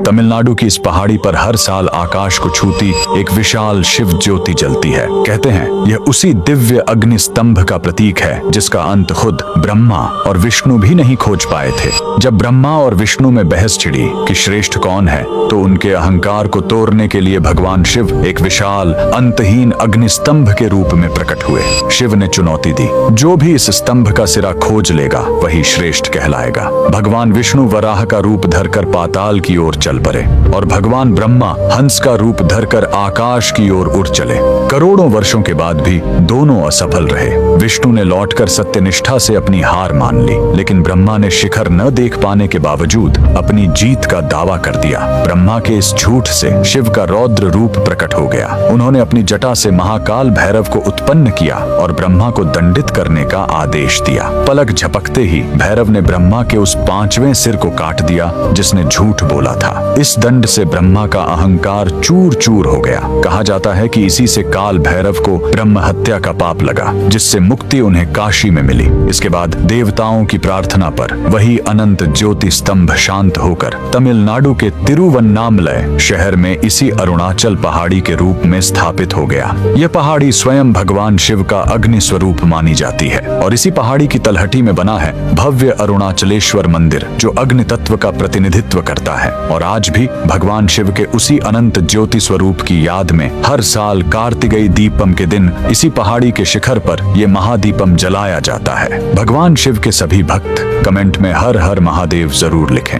तमिलनाडु की इस पहाड़ी पर हर साल आकाश को छूती एक विशाल शिव ज्योति जलती है। कहते हैं यह उसी दिव्य अग्नि स्तंभ का प्रतीक है जिसका अंत खुद ब्रह्मा और विष्णु भी नहीं खोज पाए थे। जब ब्रह्मा और विष्णु में बहस छिड़ी कि श्रेष्ठ कौन है, तो उनके अहंकार को तोड़ने के लिए भगवान शिव एक विशाल अंतहीन अग्नि स्तंभ के रूप में प्रकट हुए। शिव ने चुनौती दी, जो भी इस स्तंभ का सिरा खोज लेगा वही श्रेष्ठ कहलाएगा। भगवान विष्णु वराह का रूप धरकर पाताल की ओर चल पड़े और भगवान ब्रह्मा हंस का रूप धरकर आकाश की ओर उड़ चले। करोड़ों वर्षों के बाद भी दोनों असफल रहे। विष्णु ने लौटकर सत्यनिष्ठा से अपनी हार मान ली, लेकिन ब्रह्मा ने शिखर न देख पाने के बावजूद अपनी जीत का दावा कर दिया। ब्रह्मा के इस झूठ से शिव का रौद्र रूप प्रकट हो गया। उन्होंने अपनी जटा से महाकाल भैरव को उत्पन्न किया और ब्रह्मा को दंडित करने का आदेश दिया। पलक झपकते ही भैरव ने ब्रह्मा के उस 5वें सिर को काट दिया जिसने झूठ बोला था। इस दंड से ब्रह्मा का अहंकार चूर चूर हो गया। कहा जाता है कि इसी से काल भैरव को ब्रह्म हत्या का पाप लगा, जिससे मुक्ति उन्हें काशी में मिली। इसके बाद देवताओं की प्रार्थना पर वही अनंत ज्योति स्तंभ शांत होकर तमिलनाडु के तिरुवन्नामलय शहर में इसी अरुणाचल पहाड़ी के रूप में स्थापित हो गया। यह पहाड़ी स्वयं भगवान शिव का अग्नि स्वरूप मानी जाती है और इसी पहाड़ी की तलहटी में बना है भव्य अरुणाचलेश्वर मंदिर, जो अग्नि तत्व का प्रतिनिधित्व करता है। और आज भी भगवान शिव के उसी अनंत ज्योति स्वरूप की याद में हर साल कार्तिकेय दीपम के दिन इसी पहाड़ी के शिखर पर यह महादीपम जलाया जाता है। भगवान शिव के सभी भक्त कमेंट में हर हर महादेव जरूर लिखें।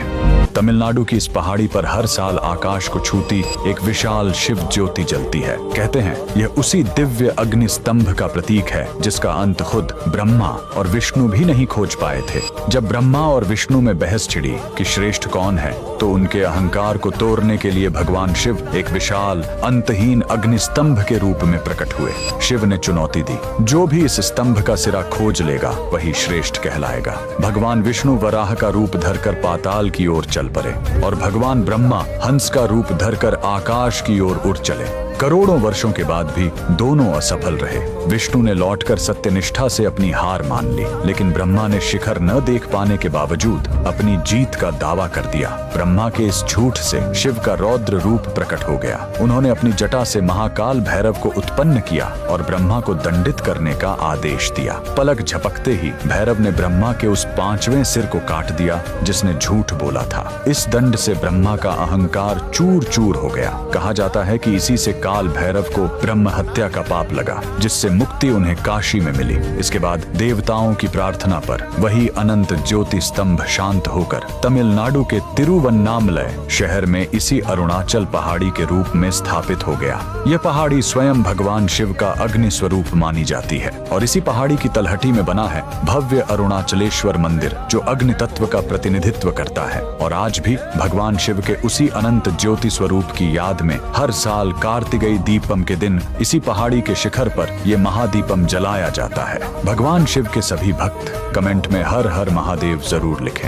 तमिलनाडु की इस पहाड़ी पर हर साल आकाश को छूती एक विशाल शिव ज्योति जलती है। कहते हैं यह उसी दिव्य अग्नि स्तंभ का प्रतीक है जिसका अंत खुद ब्रह्मा और विष्णु भी नहीं खोज पाए थे। जब ब्रह्मा और विष्णु में बहस छिड़ी कि श्रेष्ठ कौन है, तो उनके अहंकार को तोड़ने के लिए भगवान शिव एक विशाल अंतहीन अग्नि स्तंभ के रूप में प्रकट हुए। शिव ने चुनौती दी, जो भी इस स्तंभ का सिरा खोज लेगा वही श्रेष्ठ कहलाएगा। भगवान विष्णु वराह का रूप धरकर पाताल की ओर चल पड़े और भगवान ब्रह्मा हंस का रूप धरकर आकाश की ओर उड़ चले। करोड़ों वर्षों के बाद भी दोनों असफल रहे। विष्णु ने लौटकर सत्यनिष्ठा से अपनी हार मान ली, लेकिन ब्रह्मा ने शिखर न देख पाने के बावजूद अपनी जीत का दावा कर दिया। ब्रह्मा के इस झूठ से शिव का रौद्र रूप प्रकट हो गया। उन्होंने अपनी जटा से महाकाल भैरव को उत्पन्न किया और ब्रह्मा को दंडित करने का आदेश दिया। पलक झपकते ही भैरव ने ब्रह्मा के उस 5वें सिर को काट दिया जिसने झूठ बोला था। इस दंड से ब्रह्मा का अहंकार चूर चूर हो गया। कहा जाता है कि इसी से काल भैरव को ब्रह्म हत्या का पाप लगा, जिससे मुक्ति उन्हें काशी में मिली। इसके बाद देवताओं की प्रार्थना पर वही अनंत ज्योति स्तंभ शांत होकर तमिलनाडु के तिरुवन्नामलय शहर में इसी अरुणाचल पहाड़ी के रूप में स्थापित हो गया। यह पहाड़ी स्वयं भगवान शिव का अग्नि स्वरूप मानी जाती है और इसी पहाड़ी की तलहटी में बना है भव्य अरुणाचलेश्वर मंदिर, जो अग्नि तत्व का प्रतिनिधित्व करता है। और आज भी भगवान शिव के उसी अनंत ज्योति स्वरूप की याद में हर साल कार्तिकेय दीपम के दिन इसी पहाड़ी के शिखर पर यह महादीपम जलाया जाता है। भगवान शिव के सभी भक्त कमेंट में हर हर महादेव जरूर लिखें।